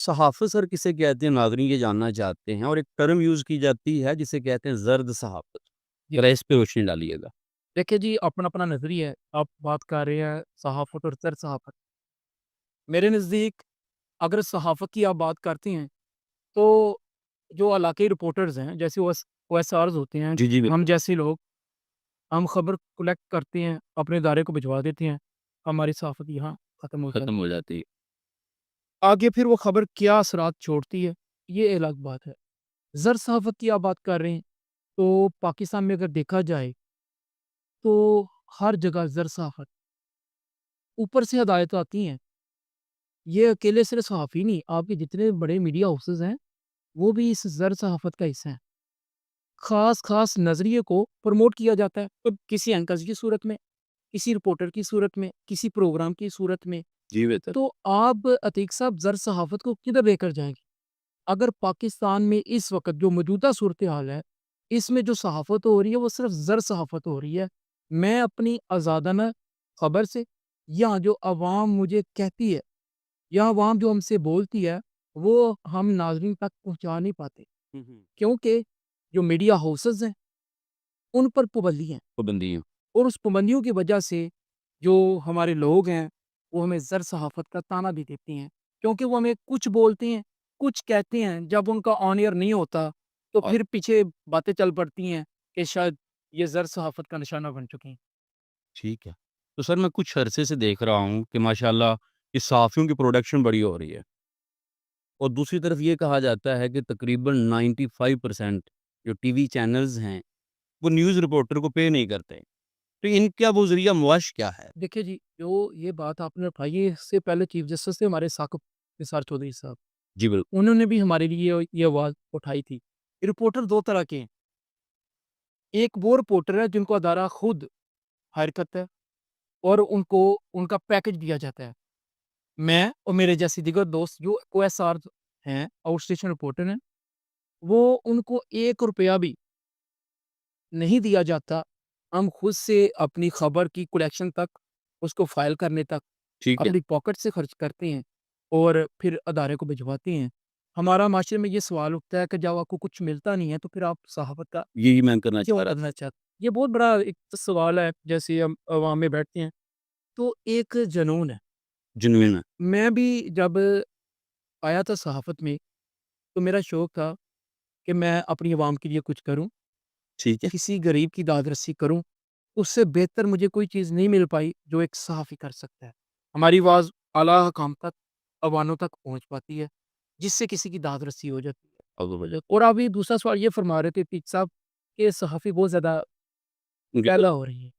صحافت سر کسے کہتے ہیں ناظرین یہ جاننا چاہتے ہیں، اور ایک ٹرم یوز کی جاتی ہے جسے کہتے ہیں زرد صحافت، جی ذرا اس پہ روشنی ڈالیے گا۔ دیکھیے جی، اپنا اپنا نظریہ ہے۔ آپ بات کر رہے ہیں صحافت اور زر صحافت۔ میرے نزدیک اگر صحافت کی آپ بات کرتے ہیں تو جو علاقائی رپورٹرز ہیں، جیسے او ایس آرز ہوتے ہیں، جی جی ہم بالکل جیسے لوگ، ہم خبر کلیکٹ کرتے ہیں، اپنے ادارے کو بھجوا دیتے ہیں، ہماری صحافت یہاں ختم ہو ختم جاتی ہو ہے۔ جاتی ہے۔ آگے پھر وہ خبر کیا اثرات چھوڑتی ہے، یہ الگ بات ہے۔ زر صحافت کی آپ بات کر رہے ہیں تو پاکستان میں اگر دیکھا جائے تو ہر جگہ زر صحافت اوپر سے ہدایت آتی ہیں۔ یہ اکیلے صرف صحافی نہیں، آپ کے جتنے بڑے میڈیا ہاؤسز ہیں وہ بھی اس زر صحافت کا حصہ ہیں۔ خاص خاص نظریے کو پروموٹ کیا جاتا ہے، تو کسی اینکرز کی صورت میں، کسی رپورٹر کی صورت میں، کسی پروگرام کی صورت میں۔ جی بہتر۔ تو آپ عتیق صاحب زر صحافت کو کدھر لے کر جائیں گے؟ اگر پاکستان میں اس وقت جو موجودہ صورتحال ہے، اس میں جو صحافت ہو رہی ہے وہ صرف زر صحافت ہو رہی ہے۔ میں اپنی آزادانہ خبر سے، یا جو عوام مجھے کہتی ہے، یا عوام جو ہم سے بولتی ہے، وہ ہم ناظرین تک پہنچا نہیں پاتے، کیونکہ جو میڈیا ہاؤسز ہیں ان پر پابندی ہیں، پابندیاں۔ اور اس پابندیوں کی وجہ سے جو ہمارے لوگ ہیں وہ ہمیں زر صحافت کا طعنہ بھی دیتے ہیں، کیونکہ وہ ہمیں کچھ بولتے ہیں، کچھ کہتے ہیں، جب ان کا آن ایئر نہیں ہوتا تو اور پھر پیچھے باتیں چل پڑتی ہیں کہ شاید یہ زر صحافت کا نشانہ بن چکی ہیں۔ ٹھیک ہے، تو سر میں کچھ عرصے سے دیکھ رہا ہوں کہ ماشاءاللہ اس صحافیوں کی پروڈکشن بڑی ہو رہی ہے، اور دوسری طرف یہ کہا جاتا ہے کہ تقریباً 95% جو ٹی وی چینلز ہیں وہ نیوز رپورٹر کو پے نہیں کرتے، تو ان کا وہ ذریعہ معاش کیا ہے؟ دیکھیے جی، جو یہ بات آپ نے اٹھائی ہے، اس سے پہلے چیف جسٹس تھے ہمارے ثاقب نثار چودھری صاحب، جی بالکل۔ انہوں نے بھی ہمارے لیے یہ آواز اٹھائی تھی۔ رپورٹر دو طرح کے ہیں، ایک وہ رپورٹر ہے جن کو ادارہ خود ہائر کرتا ہے اور ان کو ان کا پیکج دیا جاتا ہے۔ میں اور میرے جیسے دیگر دوست جو او ایس آر ہیں، آؤٹ اسٹیشن رپورٹر ہیں، وہ ان کو 1 روپیہ بھی نہیں دیا جاتا۔ ہم خود سے اپنی خبر کی کلیکشن تک، اس کو فائل کرنے تک ٹھیک ہے، اپنی پاکٹ سے خرچ کرتے ہیں اور پھر ادارے کو بھجواتے ہیں۔ ہمارا معاشرے میں یہ سوال اٹھتا ہے کہ جب آپ کو کچھ ملتا نہیں ہے تو پھر آپ صحافت کا یہی میں کرنا کیوں چاہ رہا کرنا چاہتے ہیں؟ یہ بہت بڑا ایک سوال ہے۔ جیسے ہم عوام میں بیٹھتے ہیں تو ایک جنون ہے۔ تھا، جنوین ہے۔ میں بھی جب آیا تھا صحافت میں تو میرا شوق تھا کہ میں اپنی عوام کے لیے کچھ کروں، ٹھیک ہے۔ کسی غریب کی داد رسی کروں۔ اس سے بہتر مجھے کوئی چیز نہیں مل پائی جو ایک صحافی کر سکتا ہے۔ ہماری آواز اعلیٰ حکام تک، عوانوں تک پہنچ پاتی ہے، جس سے کسی کی داد رسی ہو جاتی ہے۔ اور ابھی دوسرا سوال یہ فرما رہے تھے عتیق صاحب کہ صحافی بہت زیادہ پھیلا ہو رہی ہے۔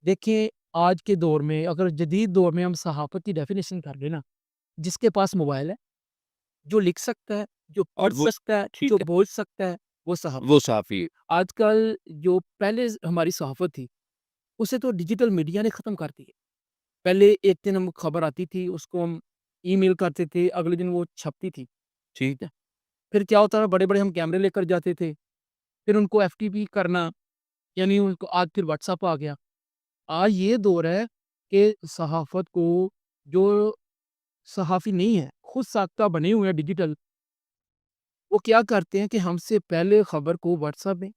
دیکھیں، آج کے دور میں، اگر جدید دور میں ہم صحافت کی ڈیفینیشن کر لیں نا، جس کے پاس موبائل ہے، جو لکھ سکتا ہے، جو اور پڑھ وہ سکتا ہے، جو ٹھیک ہے، بول سکتا ہے، وہ صحافی۔ وہ صحافی۔ آج کل جو پہلے ہماری صحافت تھی اسے تو ڈیجیٹل میڈیا نے ختم کر دی ہے۔ پہلے ایک دن ہم خبر آتی تھی، اس کو ہم ای میل کرتے تھے، اگلے دن وہ چھپتی تھی، ٹھیک ہے؟ پھر کیا ہوتا ہے، بڑے بڑے ہم کیمرے لے کر جاتے تھے، پھر ان کو ایف ٹی پی کرنا، یعنی ان کو آج پھر واٹس ایپ آ گیا۔ آج یہ دور ہے کہ صحافت کو، جو صحافی نہیں ہے، خود ساختہ بنے ہوئے ہیں ڈیجیٹل، وہ کیا کرتے ہیں کہ ہم سے پہلے خبر کو واٹس ایپ میں،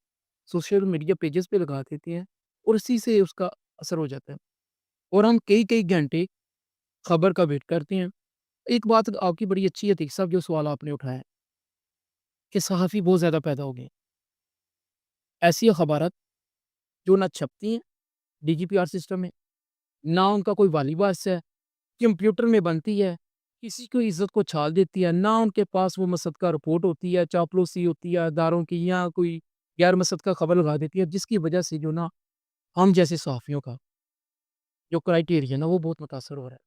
سوشل میڈیا پیجز پہ لگا دیتے ہیں، اور اسی سے اس کا اثر ہو جاتا ہے، اور ہم کئی کئی گھنٹے خبر کا ویٹ کرتے ہیں۔ ایک بات آپ کی بڑی اچھی ہے عتیق صاحب، جو سوال آپ نے اٹھایا ہے کہ صحافی بہت زیادہ پیدا ہو گئے ہیں۔ ایسی اخبارات جو نہ چھپتی ہیں D G P R system میں، نہ ان کا کوئی والی باعث ہے، کمپیوٹر میں بنتی ہے، کسی کی عزت کو چھال دیتی ہے، نہ ان کے پاس وہ مصدقہ رپورٹ ہوتی ہے، چاپلوسی ہوتی ہے اداروں کی، یا کوئی غیر مصدقہ خبر لگا دیتی ہے، جس کی وجہ سے جو نا ہم جیسے صحافیوں کا جو کرائٹیریا نا وہ بہت متاثر ہو رہا ہے۔